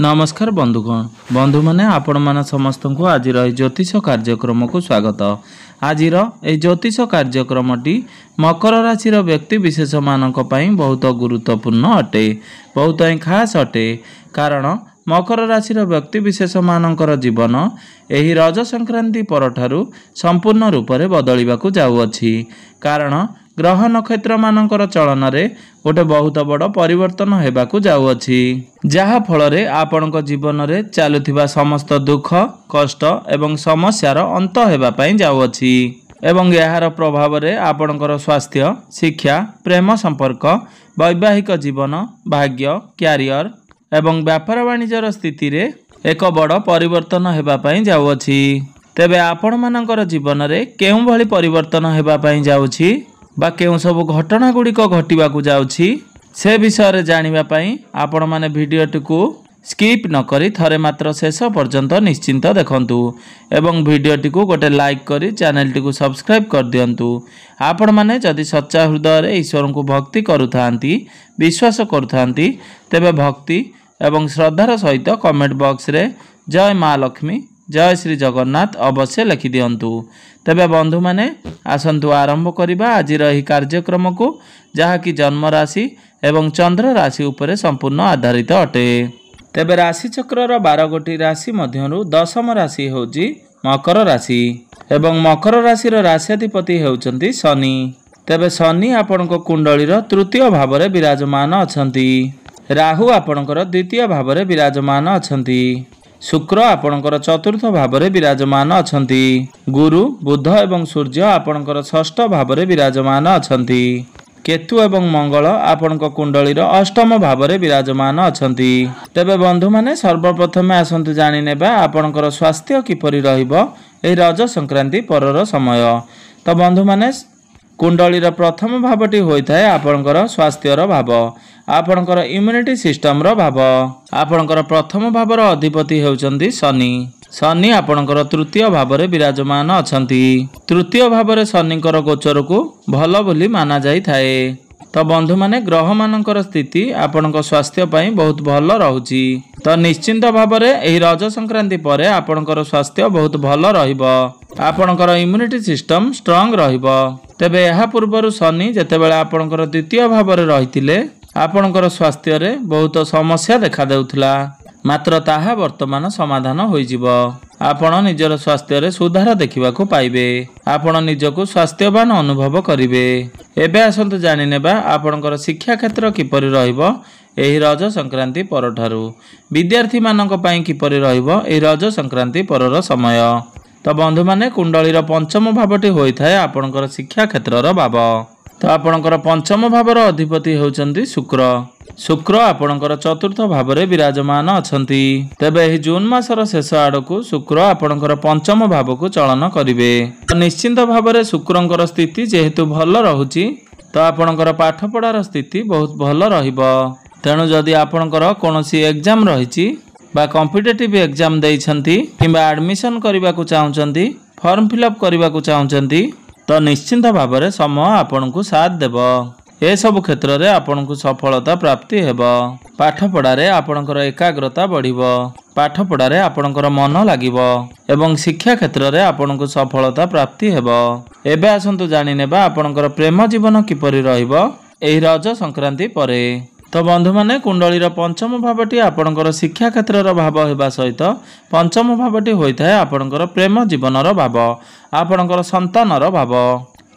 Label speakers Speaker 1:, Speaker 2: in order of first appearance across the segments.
Speaker 1: नमस्कार बंधुगण बंधु मैंने आपण मैंने समस्त को आज ज्योतिष कार्यक्रम को स्वागत। आज ज्योतिष कार्यक्रमटी मकर राशि व्यक्ति विशेष मानक पई बहुत गुरुत्वपूर्ण अटे, बहुत खास अटे। कारण मकर राशि व्यक्ति विशेष मानकर जीवन एही रज संक्रांति परठारु संपूर्ण रूप से बदलिबाकू जाउअछि। कारण ग्रह नक्षत्र मानकर चलन रे गोटे बहुत बड़ परिवर्तन हेबाकू जाउअछि, जहा फल रे आपणक जीवन रे चालुथिबा समस्त दुख कष्ट एवं समस्यार अंत हेबा पई जाउअछि एवं यार प्रभाव रे आपणकर स्वास्थ्य शिक्षा प्रेम संपर्क वैवाहिक जीवन भाग्य क्यारियर एवं व्यापार वाणिज्यर स्थिति रे एक बड़ परिवर्तन हेबा पई जाउअछि। तेबे आपण मानकर जीवन रे केउं भली परिवर्तन हेबा पई जाउछि बा केउं सब घटना गुड़िक घटिबाकू जाउछि से विषय जानिबा पई आपण माने भिडियोटी को स्किप न करी थरे मात्र शेष पर्यंत निश्चिंत देखंतु एवं भिडियोटी को गोटे लाइक करी चैनल को सब्सक्राइब कर दियंतु। आपण माने जदि सच्चा हृदय रे ईश्वर को भक्ति करूथांती विश्वास करूथांती तेबे भक्ति एवं श्रद्धार सहित कमेंट बॉक्स रे जय माँ लक्ष्मी जय श्री जगन्नाथ अवश्य लिखि दियंतु। तेबे बंधु माने आसंतु आरंभ करिबा आज रही कार्यक्रम को, जहा कि जन्म राशि एवं चंद्र राशि उपरे संपूर्ण आधारित अटे। तेबे राशि चक्रर 12 गोटी राशि मध्यरु दशम राशि होउची मकर राशि एवं मकर राशिर राशिधिपति हेउचंती शनि। तेबे शनि आपणक कुंडलीर तृतीय भाव रे विराजमान अछंती, राहु आपणकर द्वितीय भाव रे विराजमान अछंती, शुक्र आपणकर चतुर्थ भाव रे विराजमान अछंती, गुरु बुध एवं सूर्य आपणकर षष्ठ भाव रे विराजमान अछंती, केतु एवं मंगल आपणक कुंडलीर अष्टम भाव रे विराजमान अछंती। तेबे बंधु माने सर्वप्रथमे आसंतु जानि नेबा आपणकर स्वास्थ्य किपरि रहिबो एही रज संक्रांति परर समय। तो बंधु माने कुंडलीर प्रथम भावटी होइथाय आपणकर स्वास्थ्यर भाव, आपणकर इम्यूनिटी सिस्टम रो भाव। आपणकर प्रथम भावर अधिपति हेउचंती शनि। शनि आपणकर तृतीय भाव रे विराजमान अछंती। तृतीय भाव रे शनिकर गोचर को भल बोली माना जाई थाए। तो बंधु माने ग्रह मानकर स्थिति आपणक स्वास्थ्य पई बहुत भल रहुची। तो निश्चिंत भाव रे एही रज संक्रांति परे आपणकर स्वास्थ्य बहुत भल रहिबो, आपणकर इम्यूनिटी सिस्टम स्ट्रांग रहिबो। तेबे एहा पूर्वरु शनि जेतेबेले आपणकर द्वितीय भाव रे रहितिले आपणकर स्वास्थ्य रे बहुत समस्या देखा देउथला, मात्र ताहा वर्तमान समाधान होइजिबो। आपण निजर स्वास्थ्य रे सुधार देखिबाकू पाइबे, आपण निजको स्वास्थ्यवान अनुभव करिवे। एबे आसंतु जानि नेबा आपणकर शिक्षा क्षेत्र किपरि रहिबो एही रज संक्रांति परठारु, विद्यार्थी मानक पई किपरि रहिबो एही रज संक्रांति परर समय। तो बंधु माने कुंडलीर पंचम भावटी होइथाय आपणकर शिक्षा क्षेत्रर भाव। तो आपणकर पंचम भावर अधिपति हेउचंती शुक्र। शुक्र आपणकर चतुर्थ भाव रे विराजमान अछंती। तेबे एही जून मासर शेष आडकू शुक्र आपणकर पंचम भाव को चलन करिवे। निश्चिंत भाव रे शुक्रंकर स्थिति जेहेतु भल रहुची तो आपणकर पाठ पढ़ार स्थिति बहुत भल रहिबो। तेणु जदि आपणकर कोनोसी एग्जाम रहिची बा कॉम्पिटिटिव एग्जाम देइछंती किबा एडमिशन करिबाकू चाहुचंती फॉर्म फिलअप करिबाकू चाहुचंती तो निश्चिंत भाव रे समय आपण को साथ देव। ए सब क्षेत्र रे आपण को सफलता प्राप्ति हेबो। पाठ पढ़ारे आपणकर एकाग्रता बढ़िबो, पाठ पढ़ारे आपणकर मन लागिबो एवं शिक्षा क्षेत्र रे आपण को सफलता प्राप्ति हेबो। एबे आसंतु जानि नेबा आपणकर प्रेम जीवन किपरि रहिबो एही रज संक्रांति परे। तो बंधु माने कुंडलीर पंचम भावटी आपणकर शिक्षा क्षेत्रर भाव हेबा सहित पंचम भावटी होइथाय आपणकर प्रेम जीवनर भाव, आपणकर संतानर भाव।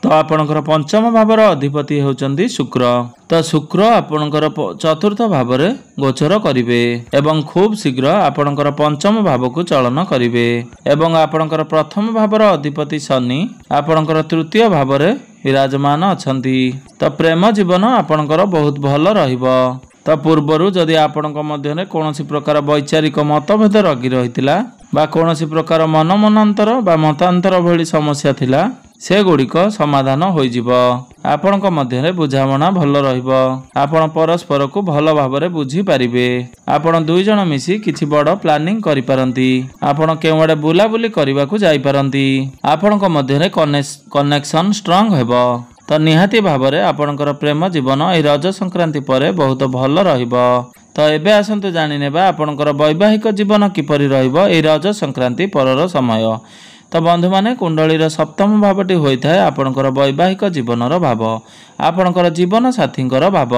Speaker 1: तो आपणकर पंचम भावर अधिपति हेउचंती शुक्र। तो शुक्र आपणकर चतुर्थ भाव रे गोचर करिवे एवं खूब शीघ्र आपणकर पंचम भाव को चलन करिवे एवं आपणकर प्रथम भावर अधिपति शनि आपणकर तृतीय भाव रे विराजमान अछंती। तो प्रेम जीवन आपणकर बहुत भल रहिबो। तो पूर्वरु जदि आपणक मध्यरे कोनोसी प्रकार वैचारिक मतभेद रगी रहितिला बा कोनोसी प्रकार मनमनांतर बा मतांतर भली समस्या थिला से गुड़िक समाधान होइजिबो। आपणक मध्यरे बुझामणा भल रहिबो, आपण परस्पर को भल भाबरे बुझी पारिबे। आपण दुई जण मिसी किछि बड़ प्लानिंग करि पारंती, आपण केउडे बुलाबुली करिबाकू जाई पारंती, आपणक मध्यरे कनेक्शन स्ट्रांग हेबो। तो निहाती भाव में आपणकर प्रेम जीवन ए रज संक्रांति पर बहुत भल रहिबो। तो एबे आसंतु जानि नेबा आपणकर वैवाहिक जीवन किपरि रहिबो एई रज संक्रांति परर समय। तो बंधु माने कुंडलीर सप्तम भावटी होइथाय आपणकर वैवाहिक जीवनर भाव, आपणकर जीवन साथींकर भाव।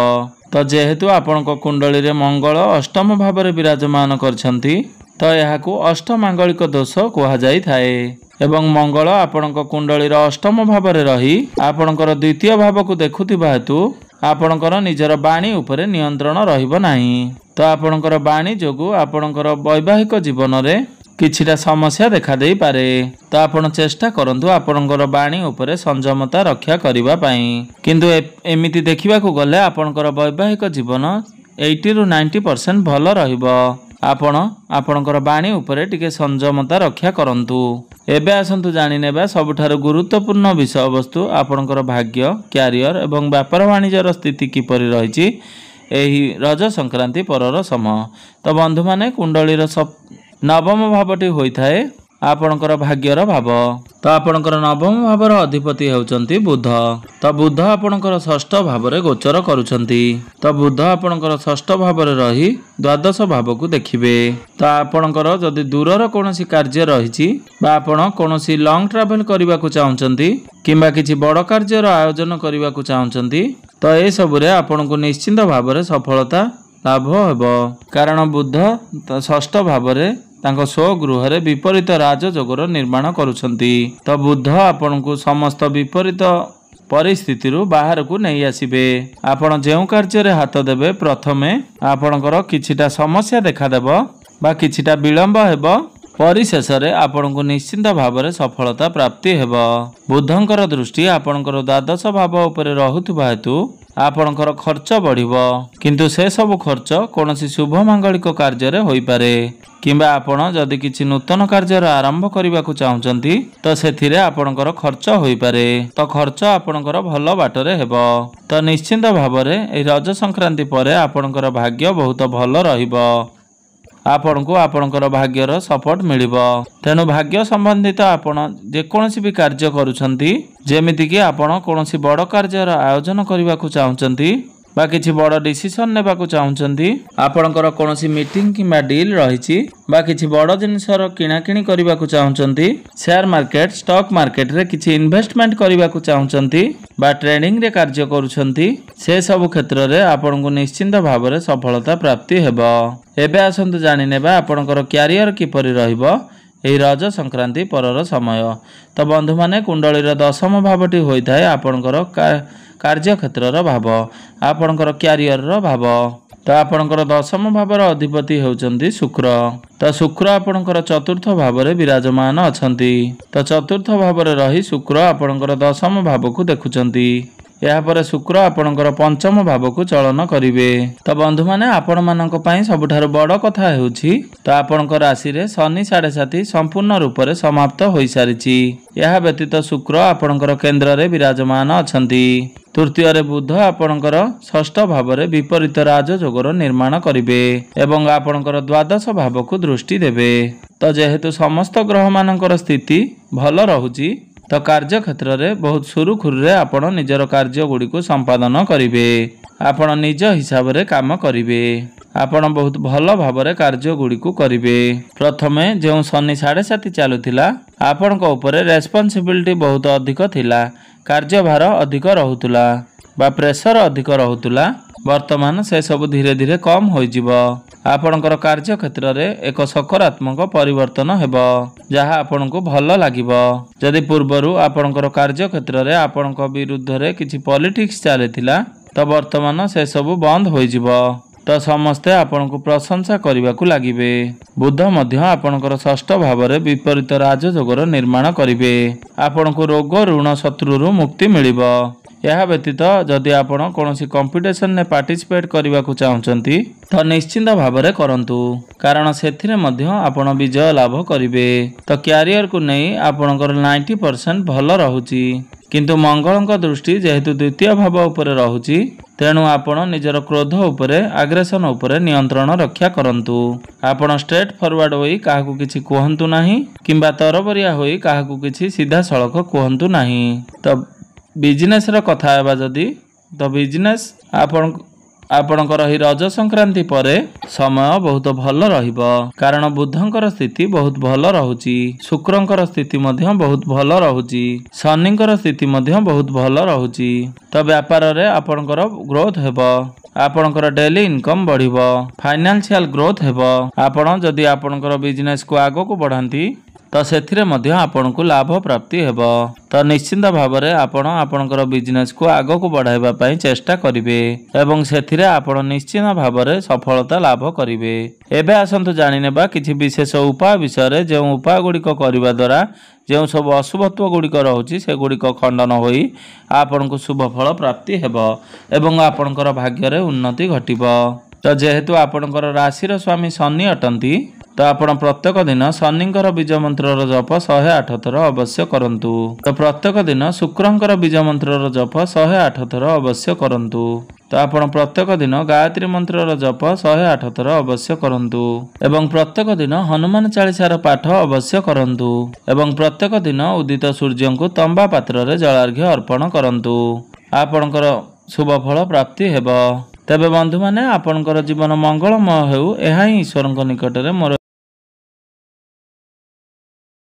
Speaker 1: तो जेहेतु आपणक कुंडली रे मंगल अष्टम भाव रे विराजमान करछंती तो यहाकू अष्टमांगलिक दोष कुहा जाई थाए। एवं मंगल आपणक कुंडलीर अष्टम भाव रे रही आपणकर द्वितीय भाव को देखुथिबा हेतु आपणकर निजर बाणी उपरे नियंत्रण रहिबो नाही। तो आपणकर बाणी जोगु आपणकर वैवाहिक जीवन रे किछिटा समस्या देखा देई पारे। तो आपण चेष्टा करंतु आपणकर बाणी उपरे संयमता रक्षा करिबा पई। किंतु एमिति देखिबा को गले आपणकर वैवाहिक जीवन 80 रु 90% भल रहिबो। आपणकर बाणी उपरे टिके संयमता रक्षा करंतु। एबे आसंतु जानि नेबा सबुठारु गुरुत्वपूर्ण विषय वस्तु आपणकर भाग्य, क्यारियर एवं व्यापार वाणिज्यर स्थिति किपरि रहिछि एही रज संक्रांति परर समय। तो बंधु माने कुंडलीर नवम भावटी होइथाए आपणकर भाग्यर भाव। तो आपणकर नवम भावर अधिपति हेउचंती बुध। तो बुध आपणकर षष्ठ भाव रे गोचर करूछंती। तो बुध आपणकर षष्ठ भाव रे रही द्वादश भाव को देखिबे। तो आपणकर जदि दूरर कोनोसी कार्य रहिछि बा आपण कोनोसी लॉन्ग ट्रैवल करबा को चाहुचंती किंबा किछि बड़ कार्यर आयोजन करबा को चाहुचंती तो ए सबरे आपणको निश्चित भाव रे सफलता लाभ हेबो। कारण बुध षष्ठ भाव रे तांको स्वगृह रे विपरीत राजयोगर निर्माण करुछंती। तो बुध आपनकु समस्त विपरीत परिस्थिति रु बाहर को नहीं आसीबे। आपण जेउ कार्य रे हाथ देबे प्रथमे आपणकर किछिटा समस्या देखा देबो बा किछिटा विलंब हेबो, परिशेष रे आपणकु निश्चित भाव रे सफलता प्राप्ति हेबो। बुधंकर दृष्टि आपणकर द्वादश भाव उपरे रहुथबा हेतु आपणकर खर्च बढ़िबो, किंतु से सब खर्च कोनोसी शुभ मांगलिक कार्य रे होई पारे किंबा आपण जदि किछि नूतन कार्य आरंभ करबा को चाहुचंती तो सेथिरे आपणकर खर्च होई पारे। तो खर्च आपणकर भल बाटरे हेबो। तो निश्चित भाव रे ए रज संक्रांति परे आपणकर भाग्य बहुत भल रहिबो। आपणको आपणकर भाग्यर सपोर्ट मिलिबो। तेणु भाग्य संबंधित आपण जेकोनोसी भी कार्य करूछंती जेमिति कि आपण कोनोसी बड़ कार्यर आयोजन करबा को चाहुचंती बा किछि बड़ डिसिजन नेबा को चाहुचंती, आपणकर कोनोसी मीटिंग किंबा डील रहिछि बा किछि बड़ जिनिसर किणा किणी करबा को चाहुचंती, शेयर मार्केट स्टॉक मार्केट रे किछि इन्वेस्टमेंट करबा को चाहुचंती बा ट्रेडिंग रे कार्य करूछंती से सब क्षेत्र रे आपणको निश्चित भाव रे सफलता प्राप्ति हेबो। एबे आसंतु जानि नेबा आपणकर क्यारियर किपरि रहिबो एही रज संक्रांति परर समय। तो बंधु माने कुंडलीर दशम भावटी होइथाय आपणकर कार्य क्षेत्रर भाव, आपणकर क्यारियर भाव। तो आपणकर दशम भावर अधिपति हेउचंती शुक्र। तो शुक्र आपणकर चतुर्थ भाव रे विराजमान अछंती। तो चतुर्थ भाव रे रही शुक्र आपणकर दशम भाव को देखुचंती। या पर शुक्र आपणकर पंचम भाव को चलन करिवे। तो बंधु माने आपण मानक पई सबुठारु बड़ कथा हेउछि तो आपणकर राशि रे शनि 7.5 संपूर्ण रूप रे समाप्त होई सारिछि। या व्यतीत शुक्र आपणकर केंद्र रे विराजमान अछंती। तृतीय रे बुध आपणकर षष्ठ भाव रे विपरीत राजयोगर निर्माण करिवे एवं आपणकर द्वादश भाव को दृष्टि देबे। तो जेहेतु समस्त ग्रह मानकर स्थिति भल रहुछि तो कार्य क्षेत्र रे बहुत सुरुखुरु रे आपण निजर कार्य गुडी को संपादन करिवे। आपण निज हिसाब रे काम करिवे। आपण बहुत भल भाव रे कार्य गुडी को करिवे। प्रथमे जेउ शनि 7.5 चालुथिला आपण को ऊपर रेस्पोंसिबिलिटी बहुत अधिक थिला, कार्यभार अधिक रहुतुला बा प्रेशर अधिक रहुतुला। वर्तमान से सब धीरे धीरे कम होई जिवो। आपणकर कार्य क्षेत्र रे एक सकारात्मक परिवर्तन हेबो जहा आपनको भल लागिबो। जदि पूर्वरु आपणकर कार्य क्षेत्र रे आपणक विरुद्ध रे किछि पॉलिटिक्स चालिथिला तो वर्तमान से सब बंद होई जिवो। तो समस्ते आपनको प्रशंसा करबा को लागिबे। बुध मध्य आपणकर षष्ठ भाव रे विपरीत राजयोगर निर्माण करिवे। आपनको रोग ऋण शत्रु मुक्ति मिलिबो। यह व्यतीत जदि आपण कोनोसी कंपटीशन ने पार्टिसिपेट करबा को चाहुचंती तो निश्चित भाव रे करंतु, कारण सेथिरे मध्य आपण विजय लाभ करिवे। तो क्यारियर को नहीं आपणकर 90% भल रहुची, किंतु मंगलक दृष्टि जेहेतु द्वितीय भाव उपरे रहुची तेणु आपण निजर क्रोध उपरे आग्रेशन उपरे नियंत्रण रक्षा करंतु। आपण स्ट्रेट फॉरवर्ड होई काहाकू किछि कहंतु नाही किंबा तरबरिया होई काहाकू किछि सीधा सड़क कहंतु नाही। तो बिजनेस रो कथा हेबा जदी तो बिजनेस आपण ଆପଣଙ୍କର ଏହି ରଜ ସଂକ୍ରାନ୍ତି ପରେ ସମୟ ବହୁତ ଭଲ ରହିବ, କାରଣ ବୁଧଙ୍କର ସ୍ଥିତି ବହୁତ ଭଲ ରହୁଛି, ଶୁକ୍ରଙ୍କର ସ୍ଥିତି ମଧ୍ୟ ବହୁତ ଭଲ ରହୁଛି, ଶନିଙ୍କର ସ୍ଥିତି ମଧ୍ୟ ବହୁତ ଭଲ ରହୁଛି। ତ ବ୍ୟାପାରରେ ଆପଣଙ୍କର ଗ୍ରୋଥ ହେବ, ଆପଣଙ୍କର ଡେଲି ଇନକମ୍ ବଢ଼ିବ, ଫାଇନାନ୍ସିଆଲ ଗ୍ରୋଥ ହେବ। ଆପଣ ଯଦି ଆପଣଙ୍କର ବିଜନେସକୁ ଆଗକୁ ବଢ଼ାନ୍ତି ତ ସେଥିରେ ମଧ୍ୟ ଆପଣଙ୍କୁ ଲାଭ ପ୍ରାପ୍ତି ହେବ। ତ ନିଶ୍ଚିନ୍ତ ଭାବରେ ଆପଣ ଆପଣଙ୍କର ବିଜନେସକୁ ଆଗକୁ ବଢ଼ାଇବା ପାଇଁ ଚେଷ୍ଟା କରିବେ ଏବଂ ସେଥିରେ ଆପଣ ନିଶ୍ଚିତ ଭାବରେ ସଫଳତା ଲାଭ କରିବେ। ଏବେ ଆସନ୍ତୁ ଜାଣିନେବା କିଛି ବିଶେଷ ଉପାୟ ବିଷୟରେ, ଯେଉଁ ଉପାୟ ଗୁଡ଼ିକ କରିବା ଦ୍ୱାରା ଯେଉଁ ସବୁ ଅଶୁଭତ୍ୱ ଗୁଡ଼ିକ ରହୁଛି ସେଗୁଡ଼ିକ ଖଣ୍ଡନ ହୋଇ ଆପଣଙ୍କୁ ଶୁଭ ଫଳ ପ୍ରାପ୍ତି ହେବ ଏବଂ ଆପଣଙ୍କର ଭାଗ୍ୟରେ ଉନ୍ନତି ଘଟିବ। ତ ଯେହେତୁ ଆପଣଙ୍କର ରାଶିର ସ୍ୱାମୀ ଶନି ଅଟନ୍ତି, ତ ଆପଣ ପ୍ରତ୍ୟେକ ଦିନ ଶନିଙ୍କର ବୀଜ ମନ୍ତ୍ରର ଜପ 108 ଥର ଅବଶ୍ୟ କରନ୍ତୁ। ତ ପ୍ରତ୍ୟେକ ଦିନ ଶୁକ୍ରଙ୍କର ବୀଜ ମନ୍ତ୍ରର ଜପ 108 ଥର ଅବଶ୍ୟ କରନ୍ତୁ। ତ ଆପଣ ପ୍ରତ୍ୟେକ ଦିନ ଗାୟତ୍ରୀ ମନ୍ତ୍ରର ଜପ 108 ଥର ଅବଶ୍ୟ କରନ୍ତୁ ଏବଂ ପ୍ରତ୍ୟେକ ଦିନ ହନୁମାନ ଚାଳିଶାର ପାଠ ଅବଶ୍ୟ କରନ୍ତୁ ଏବଂ ପ୍ରତ୍ୟେକ ଦିନ ଉଦିତ ସୂର୍ଯ୍ୟଙ୍କୁ ତମ୍ବା ପାତ୍ରରେ ଜଳାର୍ଘ୍ୟ ଅର୍ପଣ କରନ୍ତୁ। ଆପଣଙ୍କର ଶୁଭ ଫଳ ପ୍ରାପ୍ତି ହେବ। ତେବେ ବନ୍ଧୁମାନେ, ଆପଣଙ୍କର ଜୀବନ ମଙ୍ଗଳମୟ ହେଉ, ଏହା ହିଁ ଈଶ୍ୱରଙ୍କ ନିକଟରେ ମୋର